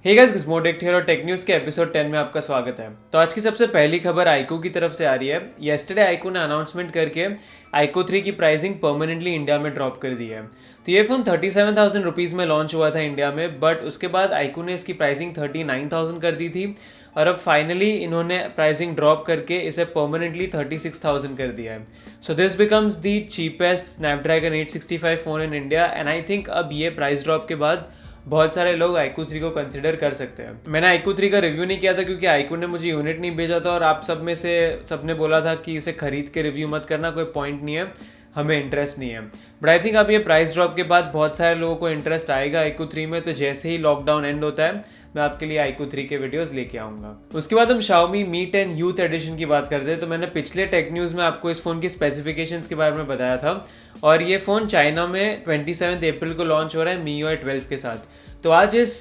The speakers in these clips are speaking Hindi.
हे गाइस, गिज़मोडेक्ट हियर और टेक न्यूज़ के एपिसोड 10 में आपका स्वागत है। तो आज की सबसे पहली खबर आईक्यू की तरफ से आ रही है। येस्टरडे आईक्यू ने अनाउंसमेंट करके आईक्यू 3 की प्राइसिंग परमानेंटली इंडिया में ड्रॉप कर दी है। तो ये फ़ोन 37,000 रुपीज़ में लॉन्च हुआ था इंडिया में, बट उसके बाद आईक्यू ने इसकी प्राइसिंग 39,000 कर दी थी और अब फाइनली इन्होंने प्राइसिंग ड्रॉप करके इसे परमानेंटली 36,000 कर दिया है। So this becomes the cheapest Snapdragon 865 phone in India and I think अब ये प्राइस ड्रॉप के बाद बहुत सारे लोग iQOO 3 को कंसिडर कर सकते हैं। मैंने iQOO 3 का रिव्यू नहीं किया था क्योंकि iQOO ने मुझे यूनिट नहीं भेजा था और आप सब में से सबने बोला था कि इसे खरीद के रिव्यू मत करना, कोई पॉइंट नहीं है, हमें इंटरेस्ट नहीं है। बट आई थिंक अब ये प्राइस ड्रॉप के बाद बहुत सारे लोगों को इंटरेस्ट आएगा iQOO 3 में। तो जैसे ही लॉकडाउन एंड होता है मैं आपके लिए iQOO 3 के वीडियोस लेके आऊंगा। उसके बाद हम Xiaomi Mi 10 यूथ एडिशन की बात करते हैं। तो मैंने पिछले टेक न्यूज़ में आपको इस फ़ोन की स्पेसिफिकेशंस के बारे में बताया था और ये फ़ोन चाइना में 27 अप्रैल को लॉन्च हो रहा है MIUI 12 के साथ। तो आज इस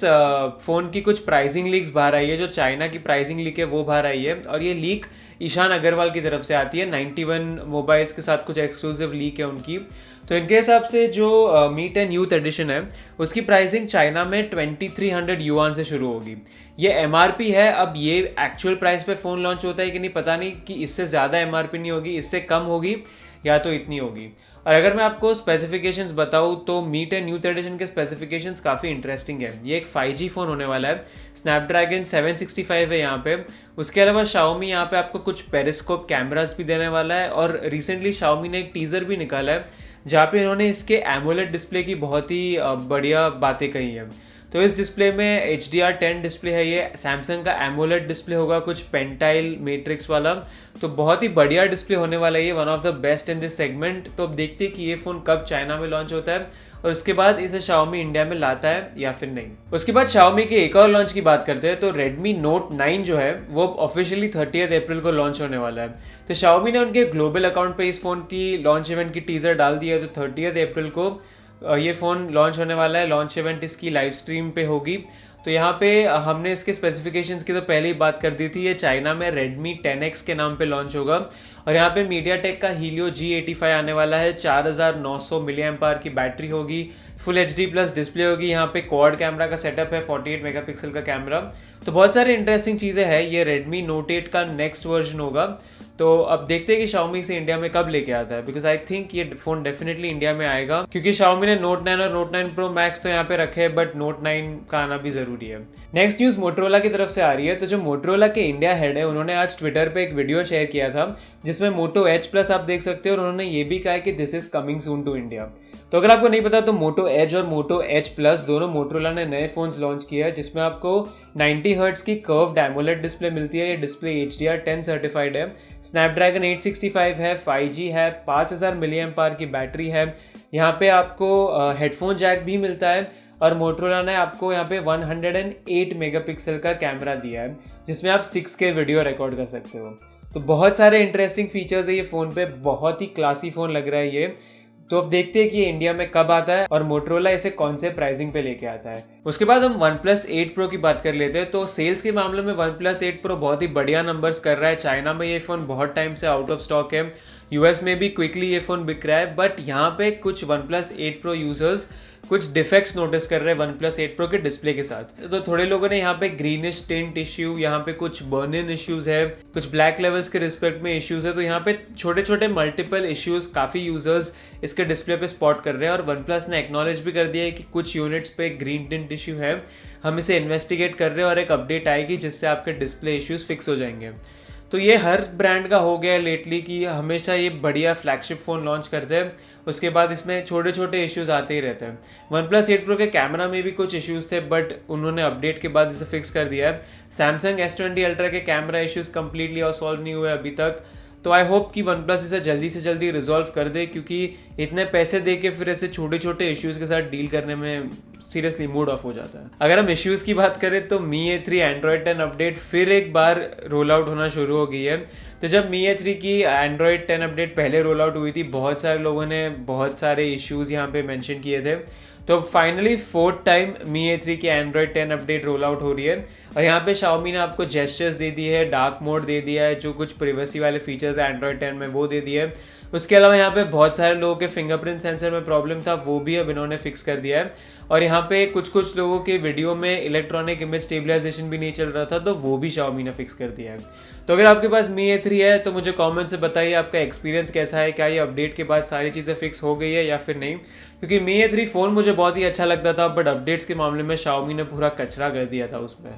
फ़ोन की कुछ प्राइसिंग लीक्स बाहर आई है। जो चाइना की प्राइसिंग लीक है वो बाहर आई है और ये लीक ईशान अग्रवाल की तरफ से आती है। 91 मोबाइल्स के साथ कुछ एक्सक्लूसिव लीक है उनकी। तो इनके हिसाब से जो Mi 10 यूथ एडिशन है उसकी प्राइसिंग चाइना में 2300 युआन से शुरू होगी। ये MRP है। अब ये एक्चुअल प्राइस पे फ़ोन लॉन्च होता है कि नहीं पता नहीं, कि इससे ज़्यादा MRP नहीं होगी, इससे कम होगी या तो इतनी होगी। और अगर मैं आपको स्पेसिफिकेशंस बताऊँ तो Mi 10 न्यू एडिशन के स्पेसिफिकेशंस काफ़ी इंटरेस्टिंग है। ये एक 5G फ़ोन होने वाला है, स्नैपड्रैगन 765 है यहाँ पे। उसके अलावा Xiaomi यहाँ पे आपको कुछ पेरिस्कोप कैमरास भी देने वाला है और रिसेंटली Xiaomi ने एक टीज़र भी निकाला है जहाँ पे इन्होंने इसके एमोलेड डिस्प्ले की बहुत ही बढ़िया बातें कही है। तो इस डिस्प्ले में HDR10 डिस्प्ले है, ये सैमसंग का एमोलेड डिस्प्ले होगा, कुछ पेंटाइल मैट्रिक्स वाला। तो बहुत ही बढ़िया डिस्प्ले होने वाला है ये, one of the best in this segment. तो अब देखते हैं कि ये फ़ोन कब चाइना में लॉन्च होता है और उसके बाद इसे Xiaomi इंडिया में लाता है या फिर नहीं। उसके बाद Xiaomi के एक और लॉन्च की बात करते हैं। तो Redmi Note 9 जो है वो ऑफिशियली 30 अप्रैल को लॉन्च होने वाला है। तो Xiaomi ने उनके ग्लोबल अकाउंट पे इस फ़ोन की लॉन्च इवेंट की टीज़र डाल दी है। तो 30 अप्रैल को ये फ़ोन लॉन्च होने वाला है। लॉन्च इवेंट इसकी लाइव स्ट्रीम पे होगी। तो यहाँ पे हमने इसके स्पेसिफिकेशंस की तो पहले ही बात कर दी थी। ये चाइना में Redmi 10X के नाम पे लॉन्च होगा और यहाँ पे MediaTek का Helio G85 आने वाला है। 4900 मिली एम्पायर की बैटरी होगी, फुल HD प्लस डिस्प्ले होगी। यहाँ पे क्वाड कैमरा का सेटअप है, 48 मेगापिक्सल का कैमरा। तो बहुत सारी इंटरेस्टिंग चीज़ें हैं। ये Redmi Note 8 का नेक्स्ट वर्जन होगा। तो अब देखते हैं कि Xiaomi से इंडिया में कब लेके आता है, बिकॉज आई थिंक ये फोन डेफिनेटली इंडिया में आएगा क्योंकि Xiaomi ने Note 9 और Note 9 Pro Max तो यहाँ पे रखे हैं, बट Note 9 का आना भी जरूरी है। नेक्स्ट न्यूज मोटरोला की तरफ से आ रही है। तो जो मोटरोला के इंडिया हेड है उन्होंने आज ट्विटर पे एक वीडियो शेयर किया था जिसमें Moto H Plus आप देख सकते हो और उन्होंने ये भी कहा है कि this is coming soon to India. तो अगर आपको नहीं पता तो Moto Edge और Moto H Plus दोनों मोटरोला ने नए फोन्स लॉन्च किए हैं जिसमें आपको 90 हर्ट्ज की कर्व्ड एमोलेड डिस्प्ले मिलती है। ये डिस्प्ले HDR10 सर्टिफाइड है, स्नैपड्रैगन 865 है, 5G है, 5000 मिली एम्पायर की बैटरी है। यहाँ पे आपको हेडफोन जैक भी मिलता है और मोटरोला ने आपको यहाँ पे 108 मेगापिक्सल का कैमरा दिया है जिसमें आप 6K वीडियो रिकॉर्ड कर सकते हो। तो बहुत सारे इंटरेस्टिंग फीचर्स है ये फ़ोन पे, बहुत ही क्लासी फ़ोन लग रहा है ये। तो अब देखते हैं कि ये इंडिया में कब आता है और मोटरोला इसे कौन से प्राइसिंग पे लेके आता है। उसके बाद हम OnePlus 8 Pro की बात कर लेते हैं। तो सेल्स के मामले में OnePlus 8 Pro बहुत ही बढ़िया नंबर्स कर रहा है। चाइना में ये फ़ोन बहुत टाइम से आउट ऑफ स्टॉक है, US में भी क्विकली ये फ़ोन बिक रहा है। बट यहाँ पे कुछ OnePlus 8 Pro यूजर्स कुछ डिफेक्ट्स नोटिस कर रहे हैं OnePlus 8 Pro के डिस्प्ले के साथ। तो थोड़े लोगों ने यहाँ पे ग्रीनिश टिंट इश्यू, यहाँ पे कुछ बर्न इन इश्यूज है, कुछ ब्लैक लेवल्स के रिस्पेक्ट में इश्यूज है। तो यहाँ पे छोटे छोटे मल्टीपल इश्यूज काफ़ी यूजर्स इसके डिस्प्ले पे स्पॉट कर रहे हैं और OnePlus ने एक्नॉलेज भी कर दिया है कि कुछ यूनिट्स पे ग्रीन टिंट इश्यू है, हम इसे इन्वेस्टिगेट कर रहे हैं और एक अपडेट आएगी जिससे आपके डिस्प्ले इश्यूज फिक्स हो जाएंगे। तो ये हर ब्रांड का हो गया है लेटली कि हमेशा ये बढ़िया फ्लैगशिप फ़ोन लॉन्च करते हैं, उसके बाद इसमें छोटे छोटे इश्यूज आते ही रहते हैं। OnePlus 8 Pro के कैमरा में भी कुछ इश्यूज थे बट उन्होंने अपडेट के बाद इसे फिक्स कर दिया है। Samsung S20 Ultra के कैमरा इश्यूज कंप्लीटली और सॉल्व नहीं हुए अभी तक। तो आई होप कि OnePlus इसे जल्दी से जल्दी रिजॉल्व कर दे क्योंकि इतने पैसे दे के फिर ऐसे छोटे छोटे इश्यूज के साथ डील करने में सीरियसली मूड ऑफ हो जाता है। अगर हम इश्यूज की बात करें तो Mi A3 Android 10 अपडेट फिर एक बार रोल आउट होना शुरू हो गई है। तो जब Mi A3 की Android 10 अपडेट पहले रोल आउट हुई थी बहुत सारे लोगों ने बहुत सारे इश्यूज यहाँ पे मेंशन किए थे। तो finally 4th time Mi A3 की Android 10 अपडेट रोल आउट हो रही है और यहाँ पे Xiaomi ने आपको जेस्चर्स दे दिए है, डार्क मोड दे दिया है, जो कुछ प्रिवेसी वाले फीचर्स है Android 10 में वो दे दिए है। उसके अलावा यहाँ पे बहुत सारे लोगों के फिंगरप्रिंट सेंसर में प्रॉब्लम था, वो भी अब इन्होंने फिक्स कर दिया है। और यहाँ पे कुछ कुछ लोगों के वीडियो में इलेक्ट्रॉनिक इमेज स्टेबलाइजेशन भी नहीं चल रहा था, तो वो भी Xiaomi ने फिक्स कर दिया है। तो अगर आपके पास Mi A3 है तो मुझे कमेंट से बताइए आपका एक्सपीरियंस कैसा है, क्या ये अपडेट के बाद सारी चीज़ें फिक्स हो गई है या फिर नहीं। क्योंकि Mi A3 फ़ोन मुझे बहुत ही अच्छा लगता था, बट अपडेट्स के मामले में Xiaomi ने पूरा कचरा कर दिया था उसमें।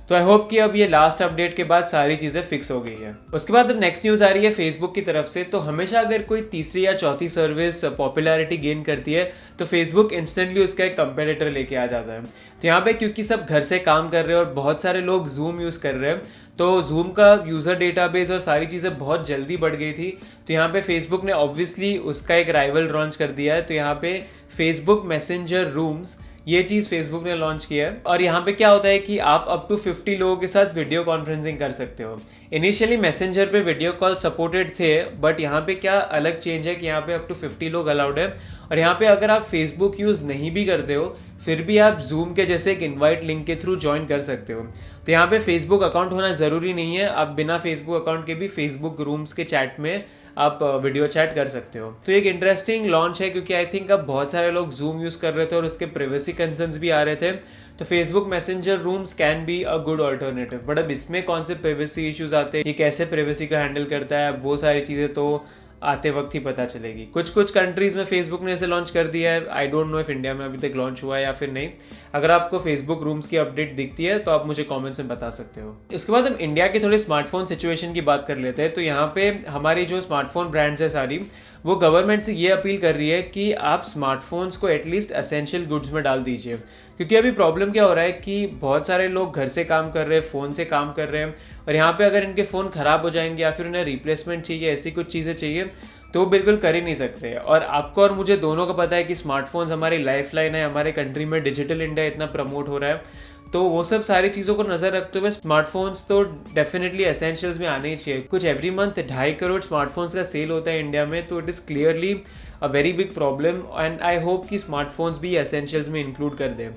तो आई होप कि अब ये लास्ट अपडेट के बाद सारी चीज़ें फिक्स हो गई है। उसके बाद अब नेक्स्ट न्यूज़ आ रही है फेसबुक की तरफ से। तो हमेशा अगर कोई तीसरी या चौथी सर्विस पॉपुलैरिटी गेन करती है तो फेसबुक इंस्टेंटली उसका एक कंपेटिटर लेके आ जाता है। तो यहाँ पे क्योंकि सब घर से काम कर रहे हैं और बहुत सारे लोग जूम यूज़ कर रहे हैं, तो जूम का यूज़र डेटाबेस और सारी चीज़ें बहुत जल्दी बढ़ गई थी। तो यहाँ पे फेसबुक ने ऑब्वियसली उसका एक राइवल लॉन्च कर दिया है। तो यहाँ पे फेसबुक मैसेंजर रूम्स, ये चीज़ फेसबुक ने लॉन्च किया है। और यहाँ पे क्या होता है कि आप अप टू 50 लोगों के साथ वीडियो कॉन्फ्रेंसिंग कर सकते हो। इनिशियली मैसेंजर पे वीडियो कॉल सपोर्टेड थे, बट यहाँ पे क्या अलग चेंज है कि यहाँ पे अप टू 50 लोग अलाउड है। और यहाँ पे अगर आप फेसबुक यूज़ नहीं भी करते हो फिर भी आप जूम के जैसे एक इनवाइट लिंक के थ्रू ज्वाइन कर सकते हो। तो यहाँ पे फेसबुक अकाउंट होना ज़रूरी नहीं है, आप बिना फेसबुक अकाउंट के भी फेसबुक रूम्स के चैट में आप वीडियो चैट कर सकते हो। तो एक इंटरेस्टिंग लॉन्च है क्योंकि आई थिंक अब बहुत सारे लोग जूम यूज़ कर रहे थे और उसके प्राइवेसी कंसर्न्स भी आ रहे थे। तो Facebook messenger rooms can be a good alternative. But अब इसमें कौन से प्राइवेसी इश्यूज आते हैं, ये कैसे प्राइवेसी का हैंडल करता है, वो सारी चीज़ें तो आते वक्त ही पता चलेगी। कुछ कुछ कंट्रीज़ में फेसबुक ने इसे लॉन्च कर दिया है। I don't know if India में अभी तक लॉन्च हुआ है या फिर नहीं। अगर आपको फेसबुक रूम्स की अपडेट दिखती है तो आप मुझे कमेंट्स में बता सकते हो। इसके बाद हम इंडिया के थोड़े स्मार्टफोन सिचुएशन की बात कर लेते हैं। तो यहाँ पे हमारी जो स्मार्टफोन ब्रांड्स है सारी, वो गवर्नमेंट से ये अपील कर रही है कि आप स्मार्टफोन्स को एटलीस्ट एसेंशियल गुड्स में डाल दीजिए। क्योंकि अभी प्रॉब्लम क्या हो रहा है कि बहुत सारे लोग घर से काम कर रहे हैं, फ़ोन से काम कर रहे हैं, और यहाँ पे अगर इनके फ़ोन ख़राब हो जाएंगे या फिर उन्हें रिप्लेसमेंट चाहिए, ऐसी कुछ चीज़ें चाहिए, तो वो बिल्कुल कर ही नहीं सकते। और आपको और मुझे दोनों को पता है कि स्मार्टफोन्स हमारी लाइफ लाइन है। हमारे कंट्री में डिजिटल इंडिया इतना प्रमोट हो रहा है, तो वो सब सारी चीज़ों को नज़र रखते हुए स्मार्टफोन्स तो डेफिनेटली एसेंशियल्स में आने ही चाहिए। कुछ एवरी मंथ 2.5 करोड़ स्मार्टफोन्स का सेल होता है इंडिया में, तो it is clearly a very big problem. And I hope कि स्मार्टफोन्स भी एसेंशियल्स में इंक्लूड कर दें।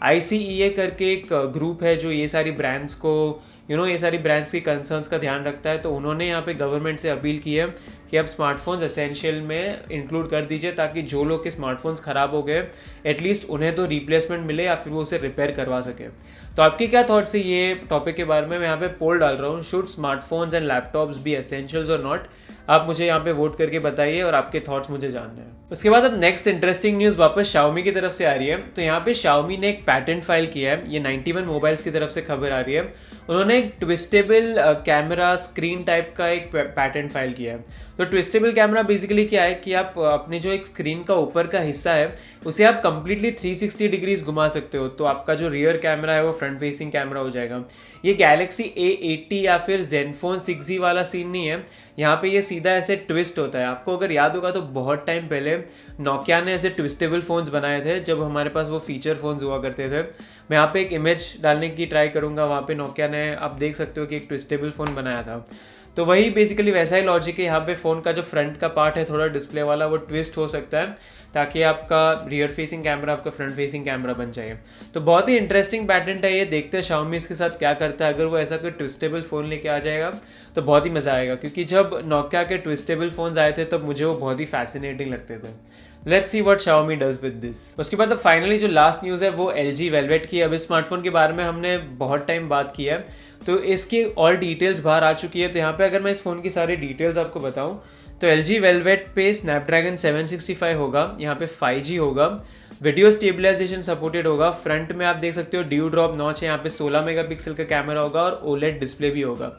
ICEA करके एक ग्रुप है जो ये सारी ब्रांड्स को ये सारी ब्रांड्स की कंसर्न्स का ध्यान रखता है। तो उन्होंने यहाँ पे गवर्नमेंट से अपील की है कि आप स्मार्टफोन्स एसेंशियल में इंक्लूड कर दीजिए, ताकि जो लोग के स्मार्टफोन्स ख़राब हो गए एटलीस्ट उन्हें तो रिप्लेसमेंट मिले या फिर वो उसे रिपेयर करवा सके। तो आपके क्या थॉट्स है ये टॉपिक के बारे में? मैं यहाँ पे पोल डाल रहा हूँ, should smartphones and laptops be essentials और नॉट? आप मुझे यहाँ पे वोट करके बताइए और आपके थॉट्स मुझे जानने हैं। उसके बाद अब नेक्स्ट इंटरेस्टिंग न्यूज़ वापस Xiaomi की तरफ से आ रही है। तो यहाँ पे Xiaomi ने एक पैटेंट फाइल किया है, ये 91 मोबाइल्स की तरफ से खबर आ रही है। उन्होंने एक ट्विस्टेबल कैमरा स्क्रीन टाइप का एक पैटेंट फाइल किया है। तो ट्विस्टेबल कैमरा बेसिकली क्या है कि आप अपने जो एक स्क्रीन का ऊपर का हिस्सा है उसे आप कंप्लीटली 360 डिग्रीज घुमा सकते हो। तो आपका जो रियर कैमरा है वो फ्रंट फेसिंग कैमरा हो जाएगा। ये गैलेक्सी A80 या फिर Zenfone 6G वाला सीन नहीं है, यहाँ पे ये सीधा ऐसे ट्विस्ट होता है। आपको अगर याद होगा तो बहुत टाइम पहले नोकिया ने ऐसे ट्विस्टेबल फ़ोन्स बनाए थे, जब हमारे पास वो फीचर फ़ोन्स हुआ करते थे। मैं यहाँ पे एक इमेज डालने की ट्राई करूँगा, वहाँ पे नोकिया ने, आप देख सकते हो कि एक ट्विस्टेबल फ़ोन बनाया था। तो वही बेसिकली वैसा ही लॉजिक है। यहाँ पे फ़ोन का जो फ्रंट का पार्ट है थोड़ा डिस्प्ले वाला, वो ट्विस्ट हो सकता है ताकि आपका रियर फेसिंग कैमरा आपका फ्रंट फेसिंग कैमरा बन जाए। तो बहुत ही इंटरेस्टिंग पैटेंट है ये। देखते हैं Xiaomi इसके साथ क्या करता है। अगर वो ऐसा कोई ट्विस्टेबल फ़ोन लेके आ जाएगा तो बहुत ही मज़ा आएगा, क्योंकि जब नोकिया के ट्विस्टेबल फ़ोन्स आए थे तब मुझे वो बहुत ही फैसिनेटिंग लगते थे। Let's see what Xiaomi does with this. उसके बाद अब फाइनली जो लास्ट न्यूज़ है वो LG Velvet की। अब इस स्मार्टफोन के बारे में हमने बहुत टाइम बात की है, तो इसकी और डिटेल्स बाहर आ चुकी है। तो यहाँ पे अगर मैं इस फ़ोन की सारी डिटेल्स आपको बताऊँ तो LG Velvet पे Snapdragon 765 होगा, यहाँ पे 5G होगा, वीडियो स्टेबलाइजेशन सपोर्टेड होगा, फ्रंट में आप देख सकते हो ड्यू ड्रॉप नॉच है, यहाँ पे 16 मेगापिक्सल का कैमरा होगा और OLED डिस्प्ले भी होगा।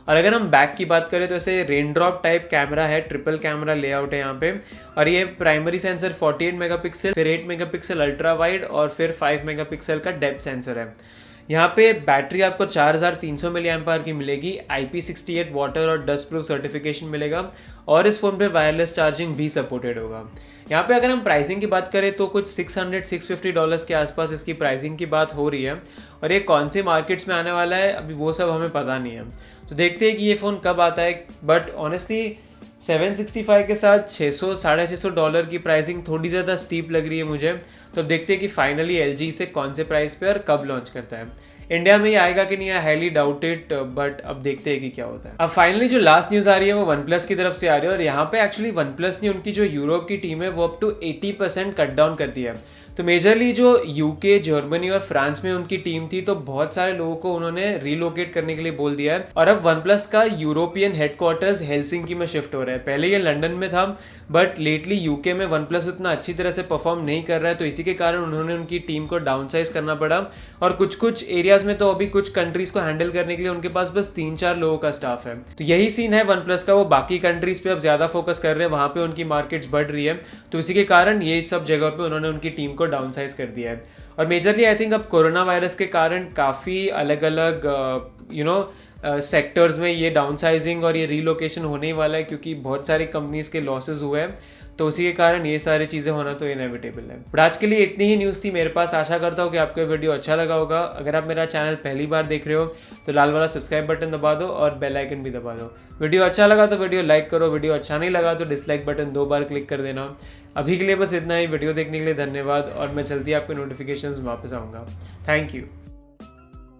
और अगर हम बैक की बात करें तो ऐसे रेन ड्रॉप टाइप कैमरा है, ट्रिपल कैमरा लेआउट है यहाँ पे। और ये प्राइमरी सेंसर 48 मेगापिक्सल, फिर 8 मेगापिक्सल अल्ट्रा वाइड और फिर 5 मेगापिक्सल का डेप्थ सेंसर है। यहाँ पे बैटरी आपको 4300 mAh की मिलेगी, IP68 वाटर और डस्ट प्रूफ सर्टिफिकेशन मिलेगा, और इस फोन पे वायरलेस चार्जिंग भी सपोर्टेड होगा। यहाँ पे अगर हम प्राइसिंग की बात करें तो कुछ $600-650 के आसपास इसकी प्राइसिंग की बात हो रही है। और ये कौन से मार्केट्स में आने वाला है अभी वो सब हमें पता नहीं है, तो देखते हैं कि ये फ़ोन कब आता है। बट ऑनेस्टली 765 के साथ $600-650 की प्राइसिंग थोड़ी ज़्यादा स्टीप लग रही है मुझे। तो अब देखते हैं कि फाइनली LG इसे कौन से प्राइस पे और कब लॉन्च करता है। इंडिया में ये आएगा कि नहीं, हाईली डाउट इट, बट अब देखते हैं कि क्या होता है। अब फाइनली जो लास्ट न्यूज़ आ रही है वो OnePlus की तरफ से आ रही है, और यहाँ पे एक्चुअली OnePlus ने उनकी जो यूरोप की टीम है वो अप टू 80% कट डाउन कर दिया है। तो मेजरली जो यूके, जर्मनी और फ्रांस में उनकी टीम थी, तो बहुत सारे लोगों को उन्होंने रिलोकेट करने के लिए बोल दिया है और अब वन प्लस का यूरोपियन हेडक्वार्टर्स हेलसिंकी में शिफ्ट हो रहा है। पहले ये लंदन में था, बट लेटली यूके में वन प्लस उतना अच्छी तरह से परफॉर्म नहीं कर रहा है, तो इसी के कारण उन्होंने उनकी टीम को डाउनसाइज करना पड़ा और कुछ कुछ एरियाज में तो अभी कुछ कंट्रीज को हैंडल करने के लिए उनके पास बस 3-4 लोगों का स्टाफ है। तो यही सीन है वन प्लस का, वो बाकी कंट्रीज पे अब ज्यादा फोकस कर रहे हैं, वहां पे उनकी मार्केट्स बढ़ रही है, तो इसी के कारण ये सब जगह पे उन्होंने उनकी टीम को डाउनसाइज कर दिया है। और मेजरली आई थिंक अब कोरोना वायरस के कारण काफ़ी अलग अलग सेक्टर्स में ये डाउनसाइजिंग और ये रीलोकेशन होने ही वाला है, क्योंकि बहुत सारी कंपनीज के लॉसेज हुए हैं, तो उसी के कारण ये सारी चीज़ें होना तो इनएविटेबल है। बट आज के लिए इतनी ही न्यूज़ थी मेरे पास। आशा करता हूँ कि आपको वीडियो अच्छा लगा होगा। अगर आप मेरा चैनल पहली बार देख रहे हो तो लाल वाला सब्सक्राइब बटन दबा दो और बेल आइकन भी दबा दो। वीडियो अच्छा लगा तो वीडियो लाइक करो, वीडियो अच्छा नहीं लगा तो डिसलाइक बटन 2 बार क्लिक कर देना। अभी के लिए बस इतना ही। वीडियो देखने के लिए धन्यवाद और मैं जल्दी आपके नोटिफिकेशंस वापस आऊँगा। Thank you.